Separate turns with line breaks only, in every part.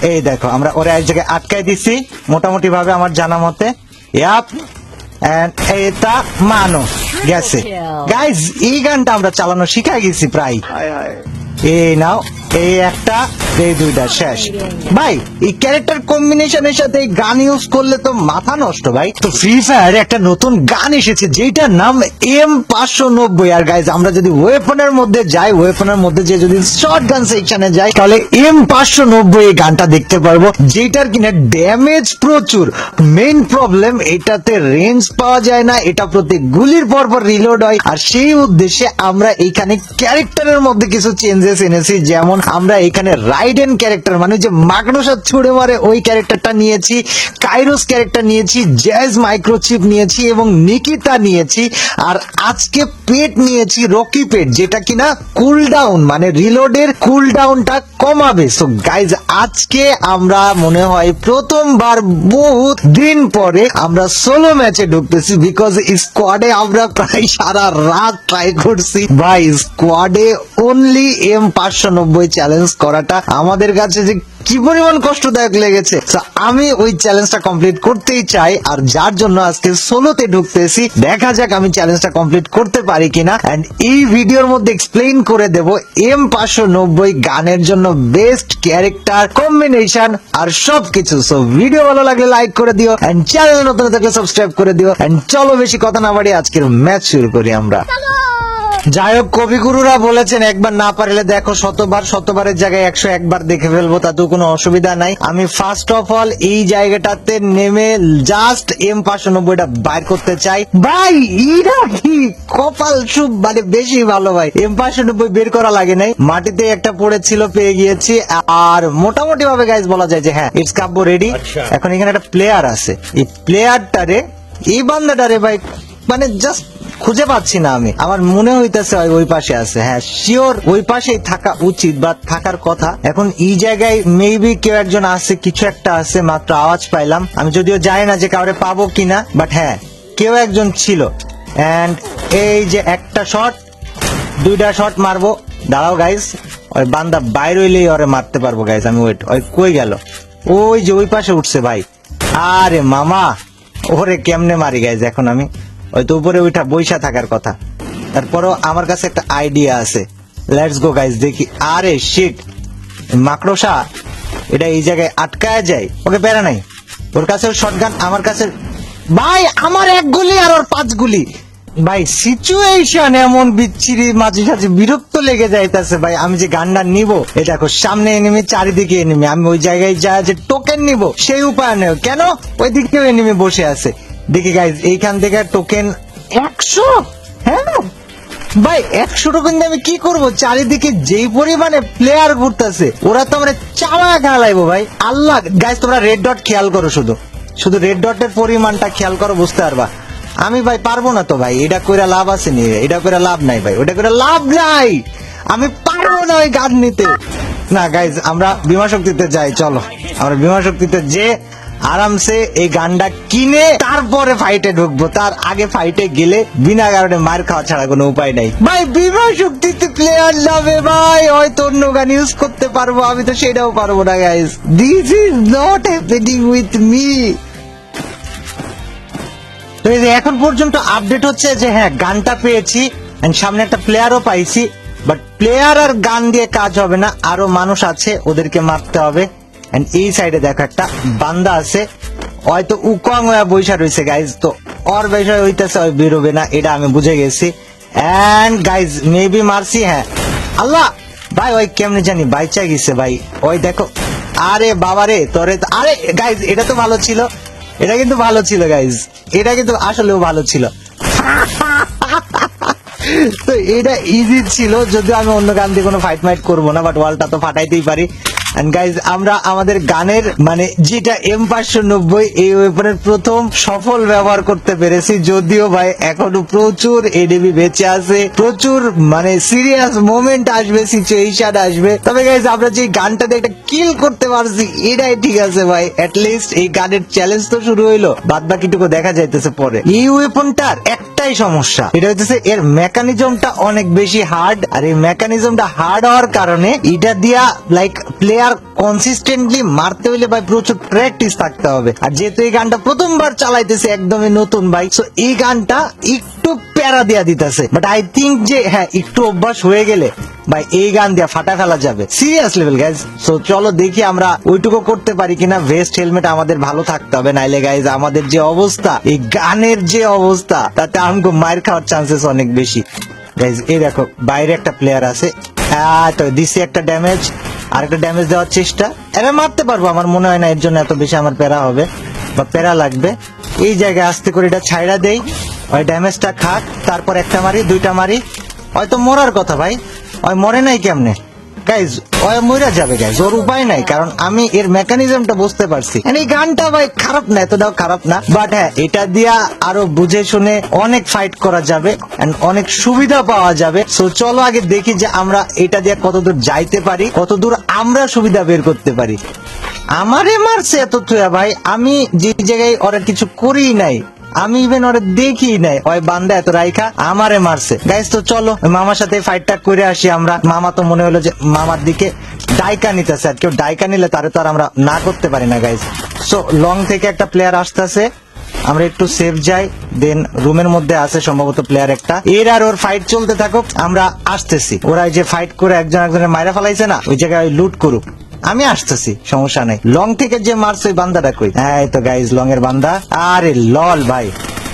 এই দেখো আমরা ওরে এক জায়গায় আটকাই দিছি মোটামুটি ভাবে আমার জানা মতে। এন্ড এটা মানুষ গেছে গাইজ। এই গানটা আমরা চালানো শিখে গেছি প্রায়। এই নাও, এই একটা, এই দুইটা শেষ ভাই। এই ক্যারেক্টার কম্বিনেশনের সাথে এই গান ইউজ করলে তো মাথা নষ্ট ভাই। তো ফ্রি ফায়ার একটা নতুন গান এসেছে যেটার নাম M590। আর গাইজ আমরা যদি ওয়েপনের মধ্যে যাই, ওয়েপনের মধ্যে যে যদি শর্ট গান সেকশনে যাই তাহলে M590 এই গানটা দেখতে পারবো, যেটার কিনা ড্যামেজ প্রচুর। মেইন প্রবলেম এটাতে রেঞ্জ পাওয়া যায় না, এটা প্রতি গুলির পর পর রিলোড হয়। আর সেই উদ্দেশ্যে আমরা এখানে ক্যারেক্টারের মধ্যে কিছু চেঞ্জেস এনেছি। যেমন আমরা এখানে রাইডেন ক্যারেক্টার মানে যে মাকড়সা ছুড়ে মারে ওই ক্যারেক্টারটা নিয়েছি, কাইরোস ক্যারেক্টার নিয়েছি, জ্যাজ মাইক্রোচিপ নিয়েছি এবং নিকিতা নিয়েছি। আর আজকে পেট নিয়েছি রকি পেট, যেটা কিনা কুলডাউন মানে রিলোডের কুলডাউনটা কমাবে। সো গাইজ আজকে আমরা মনে হয় প্রথমবার বহুত দিন পরে আমরা সোলো ম্যাচে ঢুকতেছি, বিকজ স্কোয়াডে আমরা প্রায় সারা রাত ট্রাই করছি ভাই। স্কোয়াডে অনলি M590 চ্যালেঞ্জ করাটা আমাদের কাছে যে কি পরিমাণ কষ্টদায়ক লেগেছে। আমি ওই চ্যালেঞ্জটা কমপ্লিট করতেই চাই, আর যার জন্য আজকে সোলোতে ঢুকতেছি। দেখা যাক আমি চ্যালেঞ্জটা কমপ্লিট করতে পারি কিনা। এন্ড এই ভিডিওর মধ্যে এক্সপ্লেইন করে দেব M590 গানের জন্য বেস্ট ক্যারেক্টার কম্বিনেশন আর সবকিছু। সো ভিডিও ভালো লাগলে লাইক করে দিও, এন্ড চ্যানেল নতুন থাকলে সাবস্ক্রাইব করে দিও। এন্ড চলো বেশি কথা না বাড়িয়ে আজকের ম্যাচ শুরু করি আমরা। যাই হোক, কবিগুরুরা বলেছেন একবার না পারলে দেখো শতবার, শতবারের জায়গায় 101 বার দেখে ফেলবো, তাতেও কোনো অসুবিধা নাই। আমি ফার্স্ট অফ অল এই জায়গাটাতে নেমে জাস্ট M590টা বাইর করতে চাই ভাই। এরা কি কপাল শুভ মানে বেশি ভালো ভাই। M590 বের করা লাগে নাই, মাটিতে একটা পড়েছিল পেয়ে গিয়েছি। আর মোটামুটি ভাবে গাইজ বলা যায় যে হ্যাঁ ইটস কাব্য রেডি। এখন এখানে একটা প্লেয়ার আছে, এই প্লেয়ারটারে এই বান্দাটারে ভাই মানে জাস্ট খুঁজে পাচ্ছি না আমি। আমার মনে হইতেছে ওই পাশে আছে, হ্যাঁ শিওর ওই পাশেই থাকা উচিত বা থাকার কথা। এখন এই জায়গায় মেবি কেউ একজন আছে, কিছু একটা আছে, মাত্র আওয়াজ পাইলাম। আমি যদিও জানি না যে কাউরে পাবো কিনা, বাট হ্যাঁ কেউ একজন ছিল। এন্ড এই যে একটা শট, দুইটা শট মারবো। দাঁড়াও গাইজ, ওই বান্দা বাইর হইলেই ওরে মারতে পারবো গাইজ। আমি ওয়েট, ওই কই গেল? ওই যে ওই পাশে উঠছে ভাই। আরে মামা ওরে কেমনে মারি গাইজ এখন আমি? হয়তো উপরে ওইটা বইসা থাকার কথা। তারপরও আমার কাছে একটা আইডিয়া আছে, লেটস গো গাইজ দেখি। আরে শিট, মাকড়সা এটা এই জায়গায় আটকায় যায়। ওকে প্যারা নাই, ওর কাছে শটগান, আমার কাছে ভাই আমার 1 গুলি আর ওর 5 গুলি ভাই। সিচুয়েশন এমন বিচ্ছিরি, মাঝে সাঝে বিরক্ত লেগে যাইতেছে ভাই। আমি যে গানটা নিবো, এটা দেখো সামনে এনিমি, চারিদিকে এনিমি। আমি ওই জায়গায় যা যে টোকেন নিবো সেই উপায় নেই, কেন ওই দিকেও এনিমি বসে আছে। দেখি গাইজ এইখান থেকে টোকেন 100, হ্যাঁ ভাই 100 টোকেন দিয়ে আমি কি করবো? চারিদিকে যেই পরিমাণে প্লেয়ার ঘুরতেছে, ওরা তো আমরা চাওয়া খেলাইবো ভাই। আল্লাহ গাইজ তোমরা রেড ডট খেয়াল করো, শুধু রেড ডটের পরিমাণটা খেয়াল করো, বুঝতে পারবা। আমি ভাই পারবো না তো ভাই, এটা কইরা লাভ আছে নি? এটা কইরা লাভ নাই ভাই, ওটা কইরা লাভ নাই। আমি পারবো না ওই গান নিতে। না গাইজ আমরা বিমা শক্তিতে যাই, চলো আমরা বিমা শক্তিতে যে আরামসে এই গানটা কিনে তারপরে ফাইটে ঢুকবো। তার আগে ফাইটে গেলে বিনা কারণে মার খাওয়া ছাড়া কোনো উপায় নাই ভাই। বিমা শক্তিতে প্লেয়ার যাবে ভাই, হয়তো অন্য গান ইউজ করতে পারবো, আমি তো সেটাও পারবো না guys. This is not happening with me. তো এই যে এখন পর্যন্ত আপডেট হচ্ছে যে হ্যাঁ গানটা পেয়েছি, সামনে একটা প্লেয়ারও পাইছি, বাট প্লেয়ার আর গান দিয়ে কাজ হবে না, আরো মানুষ আছে, ওদেরকে মারতে হবে। এই সাইডে দেখো একটা বান্দা আছে, হয়তো উকং হয়ে বৈশা রয়েছে গাইজ। তো ওর বিষয় হইতেছে ওই বেরোবে না, এটা আমি বুঝে গেছি। এন্ড গাইজ মেবি মারছি, হ্যাঁ আল্লাহ ভাই ওই কেমনে জানি বাইচা গেছে ভাই। ওই দেখো, আরে বাবারে তোরে, আরে গাইজ এটা তো ভালো ছিল, এটা কিন্তু ভালো ছিল গাইজ, এটা কিন্তু আসলেও ভালো ছিল। তো এটা ইজি ছিল, যদিও আমি অন্য গান দিয়ে কোনো ফাইট মাইট করবো না, বাট ওয়ালটা তো ফাটাইতেই পারি। গাইজ আমরা আমাদের গানের মানে যেটা M590 এই ওয়েপনের প্রথম সফল ব্যবহার করতে পেরেছি। যদিও ভাই এখনো প্রচুর এনিমি বেঁচে আছে, প্রচুর মানে সিরিয়াস মোমেন্ট আসবে, সিচুয়েশন আসবে। তবে গাইজ আমরা যে গানটাতে একটা কিল করতে পারছি এটাই ঠিক আছে ভাই। অ্যাটলিস্ট এই গানের চ্যালেঞ্জ তো শুরু হইলো, বাদ বাকিটুকু দেখা যাইতেছে পরে। এই ওয়েপনটার একটা একটাই সমস্যা, এটা হচ্ছে এর মেকানিজমটা অনেক বেশি হার্ড। আর এই মেকানিজমটা হার্ড হওয়ার কারণে এটা দিয়া লাইক প্লেয়ার কনসিস্টেন্টলি মারতে হইলে ভাই প্রচুর প্র্যাকটিস থাকতে হবে। আর যেহেতু এই গানটা প্রথমবার চালাইতেছে, একদমই নতুন ভাই, সো এই গানটা একটু প্যারা দিয়া দিতেছে। বাট আই থিঙ্ক যে হ্যাঁ, একটু অভ্যাস হয়ে গেলে ভাই এই গান দিয়া ফাটা ফেলা যাবে, সিরিয়াস লেভেল গাইজ। সো চলো দেখি আমরা ওইটুকু করতে পারি কিনা। ভেস্ট হেলমেট আমাদের ভালো থাকতে হবে, নাইলে গাইজ আমাদের যে অবস্থা, এই গানের যে অবস্থা, তাতে আমাকে মার খাওয়ার চান্সেস অনেক বেশি। গাইজ এই দেখো বাইরে একটা প্লেয়ার আছে, তো দিছি একটা ড্যামেজ, আর একটা ড্যামেজ দেওয়ার চেষ্টা। এরা মারতে পারবো, আমার মনে হয় না এর জন্য এত বেশি আমার প্যারা হবে বা প্যারা লাগবে। এই জায়গায় আস্তে করে এটা ছাইড়া দেই, ওই ড্যামেজটা খাক, তারপর একটা মারি, দুইটা মারি। হয়তো মরার কথা ভাই, ওই মরে নাই কেমনে গাইজ, ওই মরা যাবে গাইজ, ওর উপায় নাই, কারণ আমি এর মেকানিজমটা বুঝতে পারছি। এই গানটা ভাই খারাপ না, এতটাও খারাপ না, বাট হ্যাঁ এটা দিয়া আরো বুঝে শুনে অনেক ফাইট করা যাবে এন্ড অনেক সুবিধা পাওয়া যাবে। সো চলো আগে দেখি যে আমরা এটা দিয়ে কতদূর যাইতে পারি, কতদূর আমরা সুবিধা বের করতে পারি। আমারে মারছে এত তুয়া ভাই, আমি যে জায়গায় ওরা কিছু করি নাই, আমি ইভেন ওরা দেখি নাই, ওই বান্দা এত রাইখা আমারে মারছে গাইস। তো চলো মামার সাথে ফাইটটা করে আসি আমরা। মামা তো মনে হলো যে মামার দিকে ডাইকা নিতেছে, আর কেউ ডাইকা নিলে তারে তো আর আমরা না করতে পারি না গাইস। সো লং থেকে একটা প্লেয়ার আসতেছে, আমরা একটু সেফ যাই, দেন রুমের মধ্যে আছে সম্ভবত প্লেয়ার একটা। এর আর ওর ফাইট চলতে থাকুক, আমরা আসতেছি। ওরা যে ফাইট করে একজন একজনের মাইরা ফেলাইছে না, ওই জায়গায় লুট করুক, আমি আসতেছি, সমস্যা নাই। লং থেকে যে মারছে ওই বান্দাটা কই? হ্যাঁ তো গাইজ লং এর বান্দা। আরে লল ভাই,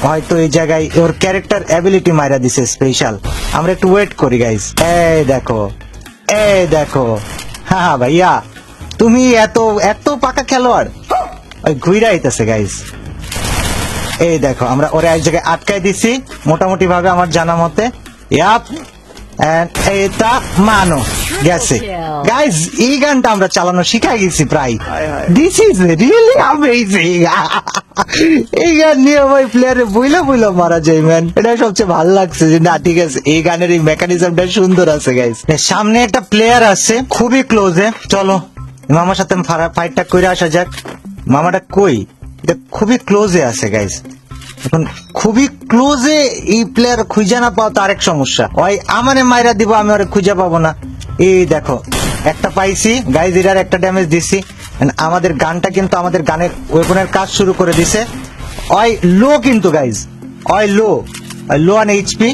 হয়তো এই জায়গায় ওর ক্যারেক্টার অ্যাবিলিটি মাইরা দিছে স্পেশাল। আমরা একটু ওয়েট করি গাইজ। এই দেখো, এই দেখো, হ্যাঁ ভাইয়া তুমি এত এত পাকা খেলোয়াড়, ওই ঘুইরা আইতেছে গাইজ। এই দেখো আমরা ওরা এক জায়গায় আটকাই দিছি মোটামুটি ভাবে আমার জানা মতে। এটা মানো গেছে গাইজ, এই গানটা আমরা চালানো শিখাই গেছি প্রায়। This is really amazing. এই গান নিয়ে ভাই প্লেয়ারে বইলা বইলা মারা যায় ম্যান, এটা সবচেয়ে ভালো লাগছে যে না ঠিক আছে এই গানের এই মেকানিজমটা সুন্দর আছে গাইজ। সামনে একটা প্লেয়ার আছে খুবই ক্লোজে, চলো মামার সাথে ফাইটটা করে আসা যাক। মামাটা কই? এটা খুবই ক্লোজে আছে গাইজ, এখন খুবই ক্লোজে এই প্লেয়ার খুঁজে না পাওয়া তো আরেক সমস্যা। ওই আমারে মাইরা দিব, আমি ওরে খুঁজে পাবো না। এই দেখো একটা পাইছি গাইজ, এটার একটা ড্যামেজ দিছি। আমাদের গানটা কিন্তু আমাদের গানের ওয়েপনের কাজ শুরু করে দিছে। ওই লো কিন্তু গাইজ, ওই লো, ওই লো অন এইচপি,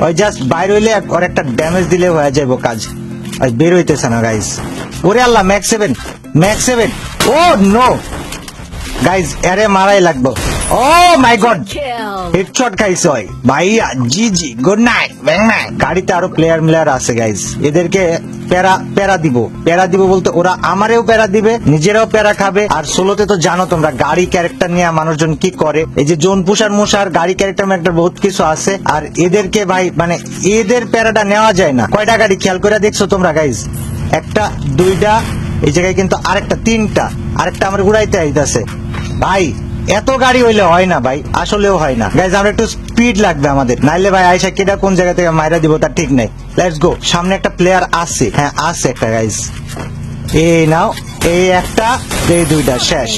ওই জাস্ট বাইর হইলে ওর একটা ড্যামেজ দিলে হয়ে যাবো কাজ। ওই বের হইতেছে না গাইজ। ওরে আল্লাহ, ম্যাক্স 7, ম্যাক্স 7, ও নো গাইজ, এরে মারাই লাগবো। ও মাই গড, হেডশট খাইছে ওই ভাইয়া। জি জি, গুড নাইট, ব্যাং নাইট। গাড়িতে আরো প্লেয়ার মিলার আছে গাইজ, এদেরকে প্যারা দিব বলতে ওরা আমারেও প্যারা দিবে, নিজেরাও প্যারা খাবে। আর সোলোতে তো জানো তোমরা গাড়ি ক্যারেক্টার নিয়ে মানুষজন কি করে, এই যে জোন পুষার মুষার গাড়ি ক্যারেক্টার ম্যারেক্টার বহুত কিছু আছে। আর এদেরকে ভাই মানে এদের প্যারাটা নেওয়া যায় না। কয়টা গাড়ি খেয়াল করে দেখছো তোমরা গাইজ? একটা, দুইটা, এই জায়গায় কিন্তু আরেকটা, তিনটা, আরেকটা আমার উড়াইতে আইতাছে ভাই। এত গাড়ি হইলে হয় না ভাই, আসলেও হয় না গাইজ। আমরা একটু স্পিড লাগবে আমাদের, নাইলে ভাই আয়সা কেটা কোন জায়গা থেকে মাইরা দিব তার ঠিক নাই। লেটস গো, সামনে একটা প্লেয়ার আছে, হ্যাঁ আছে একটা গাইজ। এই নাও, এই একটা, এই দুইটা শেষ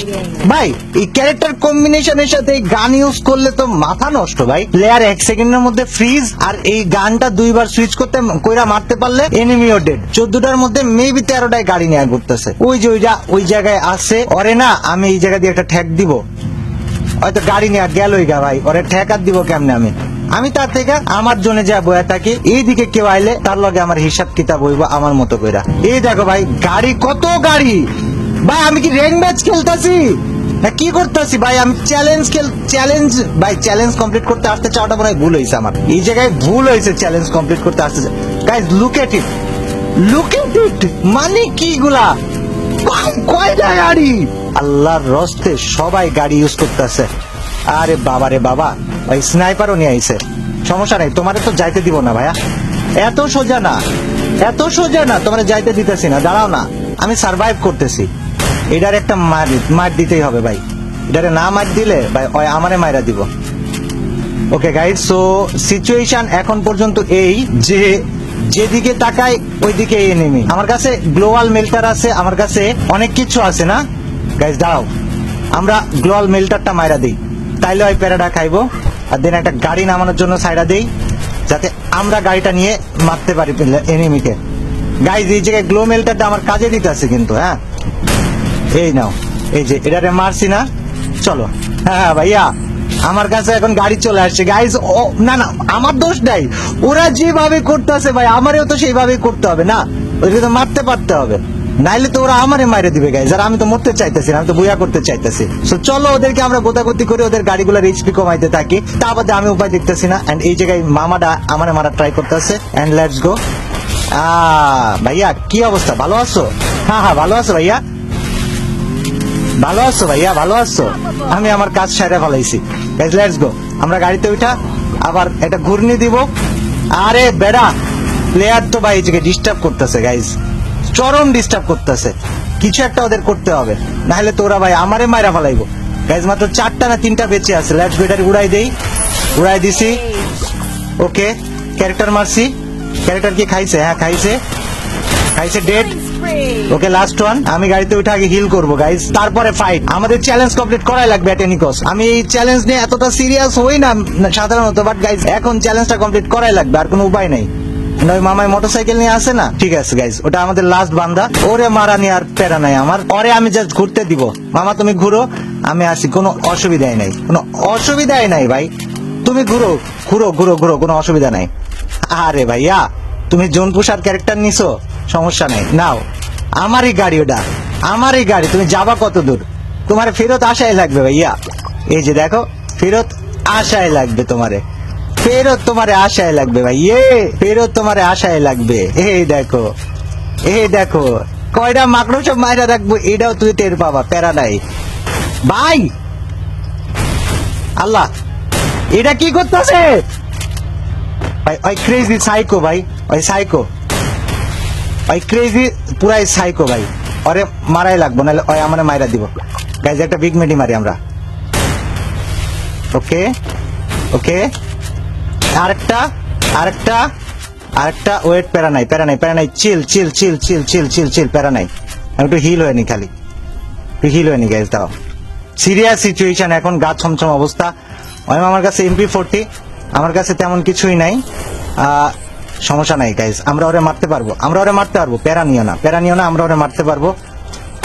ভাই। এই ক্যারেক্টার কম্বিনেশনের সাথে এই গান ইউজ করলে তো মাথা নষ্ট ভাই। প্লেয়ার 1 সেকেন্ডের মধ্যে ফ্রিজ, আর এই গানটা দুইবার সুইচ করতে কইরা মারতে পারলে এনিমিও ডেড। 14টার মধ্যে মেবি 13টায় গাড়ি নিয়ে ঘুরতেছে। ওই যে ওই জায়গায় আছে, ওরে না আমি এই জায়গা দিয়ে একটা ঠ্যাক দিব, হয়তো গাড়ি নিয়ে গেলই গা ভাই, ওরে ঠেকার দিব কেমনে? আমি তার থেকে আমার জোনে যা বয়া থাকি, এইদিকে কেউ আইলে তার লগে আমার হিসাব কিতাব হইব আমার মতো কইরা। এই দেখো ভাই গাড়ি, কত গাড়ি ভাই। আমি কি র্যাঙ্ক ম্যাচ খেলতাছি না কি করতেছি ভাই? আমি চ্যালেঞ্জ ভাই, চ্যালেঞ্জ কমপ্লিট করতে আসতে চাওয়াটা মনে হয় ভুল হয়েছে আমার। এই জায়গায় ভুল হয়েছে চ্যালেঞ্জ কমপ্লিট করতে আসতে। Guys look at it, look at it, মানে কি গুলা কয়টা গাড়ি? আল্লাহর রস্তে সবাই গাড়ি ইউজ করতেছে। আরে বাবা রে বাবা, ওই স্নাইপারও নিয়ে আইছে। সমস্যা নাই, তোমারে তো যাইতে দিব না ভাইয়া, এত সোজা না, এত সোজা না, তোমারে যাইতে দিতেছি না। দাঁড়াও না, আমি সার্ভাইভ করতেছি। এটার একটা মার দিতেই হবে ভাই, এটারে না মার দিলে ভাই ওই আমারে মাইরা দিব। ওকে গাইজ, সো সিচুয়েশন এখন পর্যন্ত এই যে যেদিকে তাকাই ওইদিকে এনিমি। আমার কাছে গ্লোবাল মেল্টার আছে, আমার কাছে অনেক কিছু আছে না গাইজ। দাঁড়াও, আমরা গ্লোবাল মেল্টারটা মাইরা দিই, তাইলে ওই প্যারাডা খাইবো। আর দেন একটা গাড়ি নামানোর জন্য সাইডা দেই, যাতে আমরা গাড়িটা নিয়ে মারতে পারি এনিমিকে। গাইজ এই জায়গায় গ্লো মেল্টারটা আমার কাজে দিতে আছে কিন্তু। হ্যাঁ এই নাও, এই যে এটারে মারছি না, চলো। হ্যাঁ ভাইয়া আমার কাছে এখন গাড়ি চলে আসছে গাইজ। ও না না, আমার দোষ নাই, ওরা যেভাবে করতেছে ভাই আমারও তো সেইভাবে করতে হবে না, ওদেরকে তো মারতে পারতে হবে, নাইলে তো ওরা আমারে মাইরে দিবে গাইজ। আর আমি তো মরতে চাইতেছি না, আমি তো বুয়া করতে চাইতেছি। সো চলো ওদেরকে আমরা গোতাগতি করে ওদের গাড়িগুলোর এইচপি কমাইতে থাকি, তা বাদে আমি উপায় দেখতেছি না। এন্ড এই জায়গায় মামাটা আমারে মারা ট্রাই করতেছে। And let's go. ভাইয়া কি অবস্থা, ভালো আছো? হ্যাঁ হ্যাঁ ভালো আছো ভাইয়া, ভালো আছো ভাইয়া, ভালো আছো? আমি আমার কাজ সাইডে ফেলাইছি। গাইজ লেটস গো, আমরা গাড়িতে উঠা আবার একটা ঘুরনি দিব। আরে বেড়া প্লেয়ার তো ভাই এই জায়গায় ডিস্টার্ব করতেছে গাইজ, চরম ডিস্টার্ব করতেছে। কিছু একটা ওদের করতে হবে, নাহলে তো ওরা ভাই আমারে মাইরা ফেলাইবো। গাইজ মাত্র 4টা না 3টা বেঁচে আছে। লেটস গো, এটারে উড়াই দেই, উড়াই দিছি। ওকে ক্যারেক্টার মারছি, ক্যারেক্টার কি খাইছে? হ্যাঁ খাইছে, খাইছে, ডেড। Okay last one. আমি গাড়িতে উঠে আগে হিল করবো গাইজ, তারপরে ফাইট। আমাদের চ্যালেঞ্জ কমপ্লিট করাই লাগবে এট এনি কস্ট। আমি এই চ্যালেঞ্জ নিয়ে এতটা সিরিয়াস হই না সাধারণত, বাট গাইজ এখন চ্যালেঞ্জটা কমপ্লিট করাই লাগবে, আর কোনো উপায় নেই। ওই মামাই মোটরসাইকেল নিয়ে আসে না, ঠিক আছে গাইজ, ওটা আমাদের লাস্ট বান্দা। ওরে মারা নিয়ে আর প্যারা নাই আমার, ওরে আমি জাস্ট ঘুরতে দিব। মামা তুমি ঘুরো, আমি আসি, কোনো অসুবিধাই নাই, কোনো অসুবিধাই নাই ভাই, তুমি ঘুরো ঘুরো ঘুরো ঘুরো, কোনো অসুবিধা নাই। আরে ভাইয়া তুমি জোন পুষার ক্যারেক্টার নিছো, সমস্যা নাই, নাও। আমারই গাড়ি ওটা, আমারই গাড়ি, তুমি যাবা কত দূর? তোমার ফেরত আসাই লাগবে ভাইয়া, এই যে দেখো ফেরত আসাই লাগবে, তোমারে ফেরত তোমারে আসাই লাগবে ভাই, ফেরত তোমারে আসাই লাগবে। এই দেখো, এই দেখো কয়টা মাকড় সব মাইরা রাখবো, এটাও তুই টের পাবা, প্যারা নাই ভাই। আল্লাহ এটা কি করতেছে ভাই? ওই ক্রেজি সাইকো ভাই, ওই সাইকো, ওই ক্রেজি পুরাই সাইকো ভাই, ওরে মারাই লাগবো, নাহলে ওই আমার মাইরা দিব। গাইজ একটা বিগ মেডি মারি আমরা। ওকে ওকে, আরেকটা আরেকটা আরেকটা, ওয়েট, প্যারা নাই প্যারা নাই প্যারা নাই, চিল চিল চিল চিল চিল চিল চিল, প্যারা নাই। আমি একটু হিল হয়নি, খালি একটু হিল হয়নি গাইজ, দাও। সিরিয়াস সিচুয়েশন এখন, গা ছমছম অবস্থা। আমার কাছে MP40, আমার কাছে তেমন কিছুই নাই। সমস্যা নাই গাইজ, আমরা ওরে মারতে পারবো, আমরা ওরে মারতে পারবো, প্যারা নিও না, প্যারা নিও না, আমরা ওরে মারতে পারবো,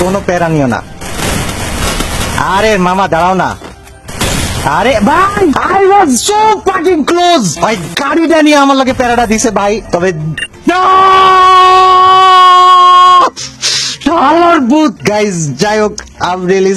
কোনো প্যারা নিও না। আরে মামা দাঁড়াও না, আরে ভাই I was so fucking close. ভাই গাড়িটা নিয়ে আমার লাগে প্যারাটা দিছে ভাই, তবে বুথ গাইজ। যাই হোক, আই এম রিয়েলি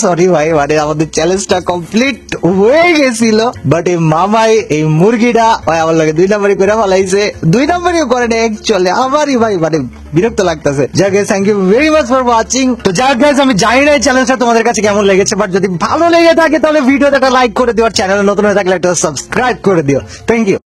সরি, ভাই, মানে আমাদের চ্যালেঞ্জটা কমপ্লিট হয়ে গেছিল, বাট এই মামাই এই মুরগিটা ভাই আমার লাগে 2 নম্বরই করে ফেলাইছে। 2 নম্বরই করে না অ্যাকচুয়ালি, আমারই ভাই মানে বিরক্ত লাগতেছে। যাক guys, thank you very much for watching. তো যাক গাইস, আমি জানি না এই চ্যালেঞ্জটা তোমাদের কাছে কেমন লেগেছে, বাট যদি ভালো লেগে থাকে তাহলে ভিডিওতে একটা লাইক করে দিও, আর চ্যানেলে নতুন হয়ে থাকলে একটা সাবস্ক্রাইব করে দিও। Thank you.